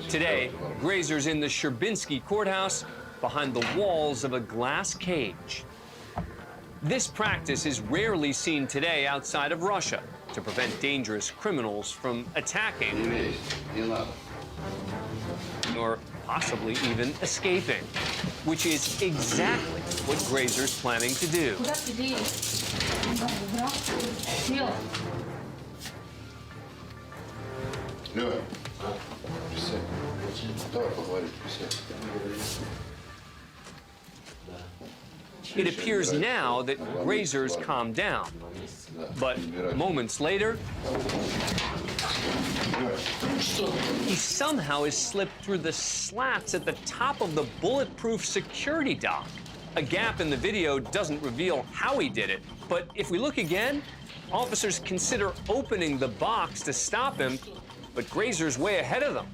Today, Grazer's in the Sherbinsky courthouse behind the walls of a glass cage. This practice is rarely seen today outside of Russia to prevent dangerous criminals from attacking or possibly even escaping, which is exactly what Grazer's planning to do. It appears now that Grazer's calmed down, but moments later, he somehow has slipped through the slats at the top of the bulletproof security dock. A gap in the video doesn't reveal how he did it, but if we look again, officers consider opening the box to stop him, but Grazer's way ahead of them.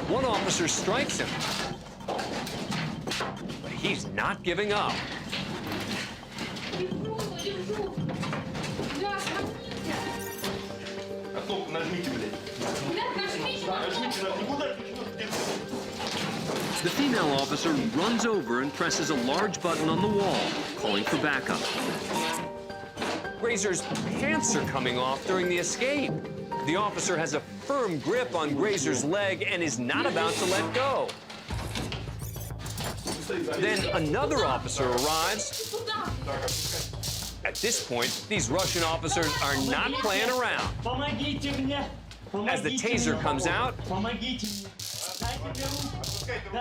One officer strikes him, but he's not giving up. The female officer runs over and presses a large button on the wall, calling for backup. Grazer's pants are coming off during the escape. The officer has a firm grip on Grazer's leg and is not about to let go. Then another officer arrives. At this point, these Russian officers are not playing around. As the taser comes out,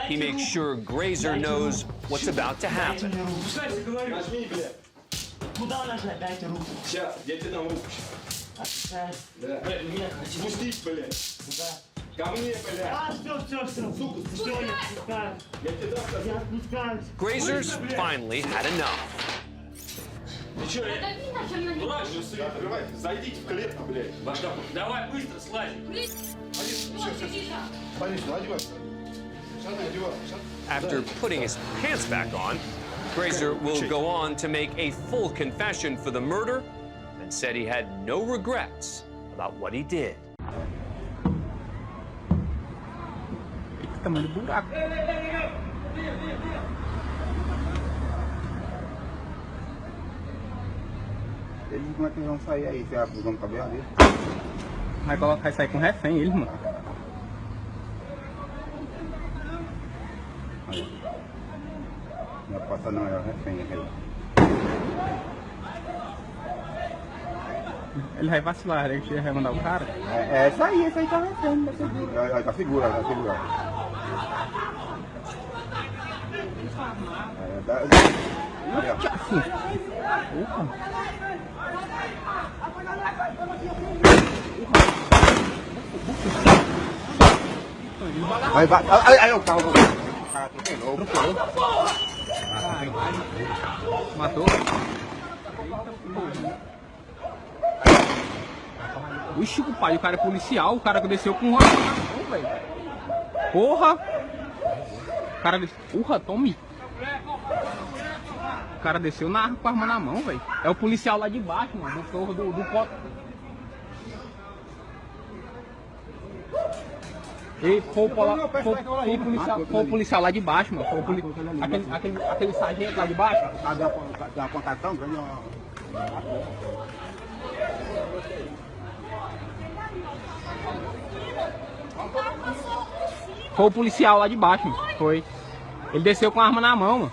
he makes sure Grazer knows what's about to happen. Grazer's finally had enough. After putting his pants back on, Grazer will go on to make a full confession for the murder and said he had no regrets about what he did. Como é que vão sair aí? Você vai usar o cabelo dele? Vai sair com refém, eles, mano. Não passa não, é o refém aquele. Ele vai vacilar, ele vai mandar o cara? É isso aí tá refém, tá seguro. Tá seguro. Vai, o carro. O cara atropelou. Matou? Ixi, pai, o cara é policial, o cara que desceu com um arma na mão, velho. Porra! O cara desceu. Porra, tome! O cara desceu com a arma na mão, velho. É o policial lá de baixo, mano, do torre do copo. E foi o policial lá de baixo, mano. Aquele sargento lá de baixo. Deu uma pontação, ganhou. Foi o policial lá de baixo, mano. Foi. Ele desceu com a arma na mão, mano.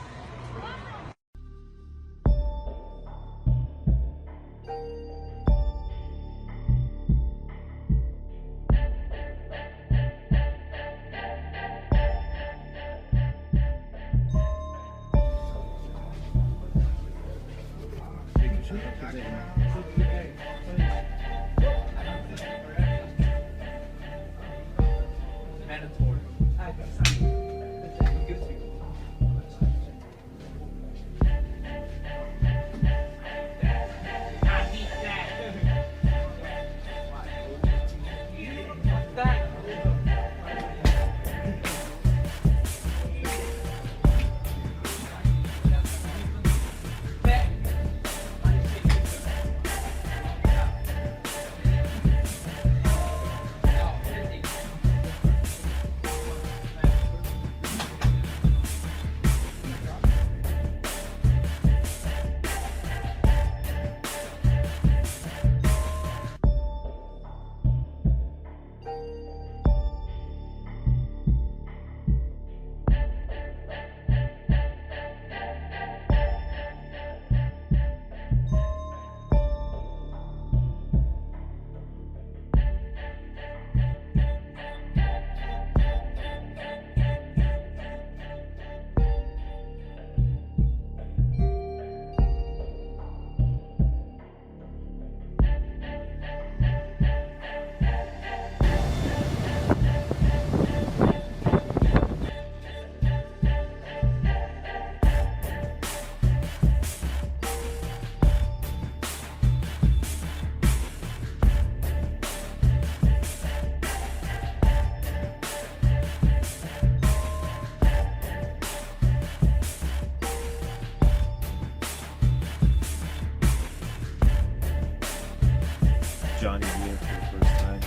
Johnny here for the first time.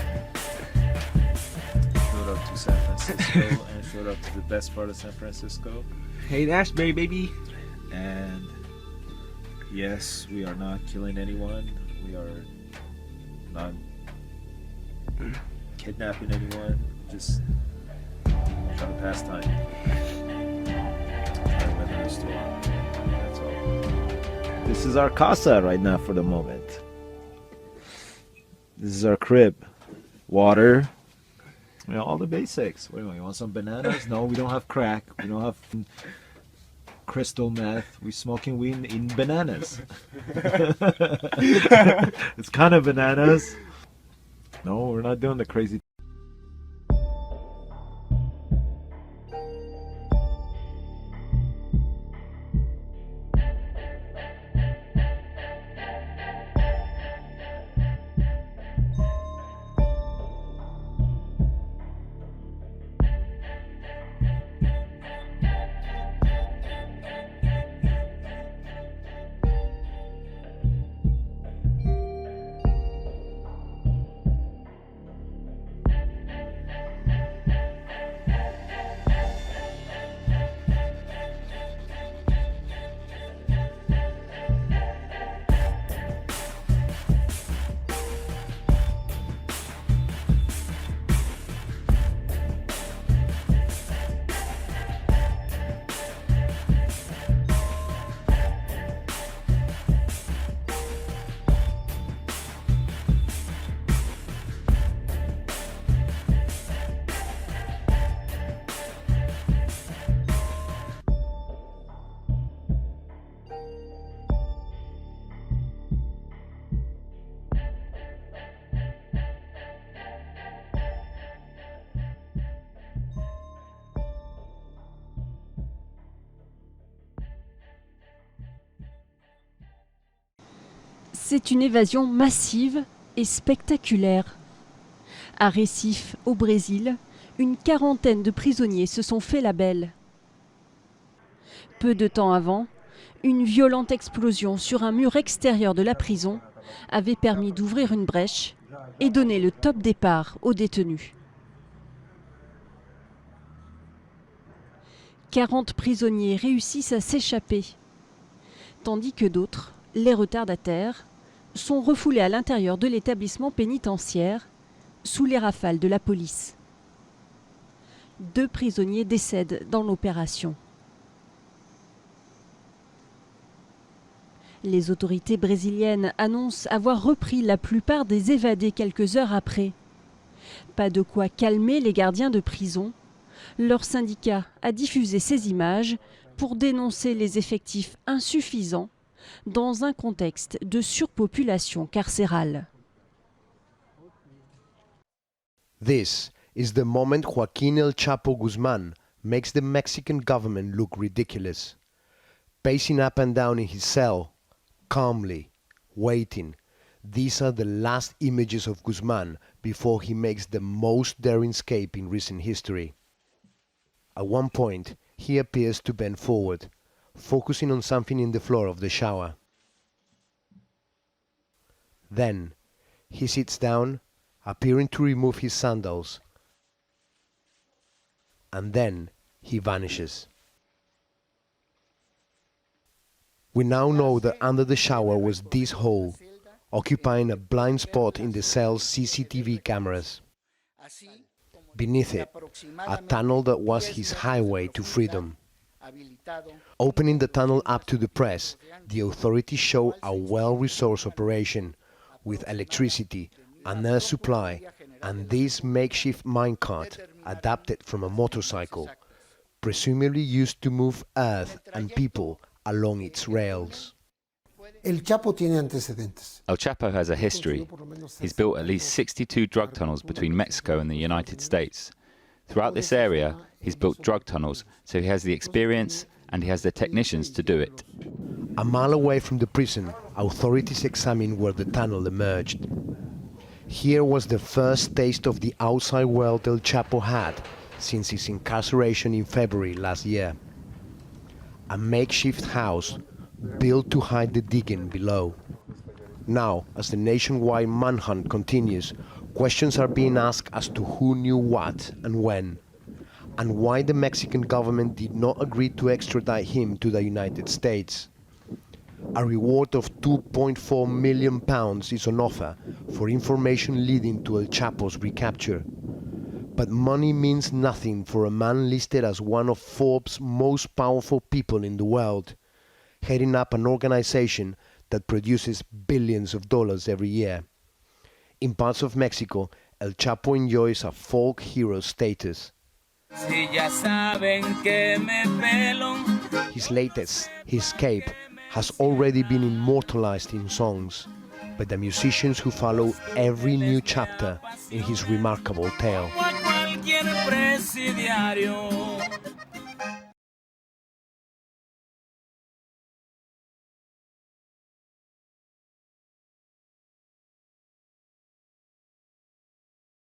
Showed up to San Francisco and showed up to the best part of San Francisco. Hey, Ashbury, baby. And yes, we are not killing anyone. We are not kidnapping anyone. Just trying to pass time. Trying to weather the storm. That's all. This is our casa right now for the moment. This is our crib. Water. You know, all the basics. Wait, you want some bananas? No, we don't have crack. We don't have crystal meth. We're smoking weed in bananas. It's kind of bananas. No, we're not doing the crazy. C'est une évasion massive et spectaculaire. À Recife, au Brésil, une quarantaine de prisonniers se sont fait la belle. Peu de temps avant, une violente explosion sur un mur extérieur de la prison avait permis d'ouvrir une brèche et donner le top départ aux détenus. 40 prisonniers réussissent à s'échapper, tandis que d'autres, les retardataires, sont refoulés à l'intérieur de l'établissement pénitentiaire sous les rafales de la police. 2 prisonniers décèdent dans l'opération. Les autorités brésiliennes annoncent avoir repris la plupart des évadés quelques heures après. Pas de quoi calmer les gardiens de prison. Leur syndicat a diffusé ces images pour dénoncer les effectifs insuffisants dans un contexte de surpopulation carcérale. This is the moment Joaquín El Chapo Guzmán makes the Mexican government look ridiculous. Pacing up and down in his cell, calmly, waiting. These are the last images of Guzmán before he makes the most daring escape in recent history. At one point, he appears to bend forward, focusing on something in the floor of the shower. Then, he sits down, appearing to remove his sandals. And then, he vanishes. We now know that under the shower was this hole, occupying a blind spot in the cell's CCTV cameras. Beneath it, a tunnel that was his highway to freedom. Opening the tunnel up to the press, the authorities show a well-resourced operation with electricity, an air supply, and this makeshift minecart adapted from a motorcycle, presumably used to move earth and people along its rails. El Chapo tiene antecedentes. El Chapo has a history. He's built at least 62 drug tunnels between Mexico and the United States. Throughout this area, he's built drug tunnels, so he has the experience and he has the technicians to do it. A mile away from the prison, authorities examined where the tunnel emerged. Here was the first taste of the outside world El Chapo had since his incarceration in February last year. A makeshift house built to hide the digging below. Now, as the nationwide manhunt continues, questions are being asked as to who knew what and when, and why the Mexican government did not agree to extradite him to the United States. A reward of £2.4 million is on offer for information leading to El Chapo's recapture. But money means nothing for a man listed as one of Forbes' most powerful people in the world, heading up an organization that produces billions of dollars every year. In parts of Mexico, El Chapo enjoys a folk hero status. His latest, his Escape, has already been immortalized in songs by the musicians who follow every new chapter in his remarkable tale.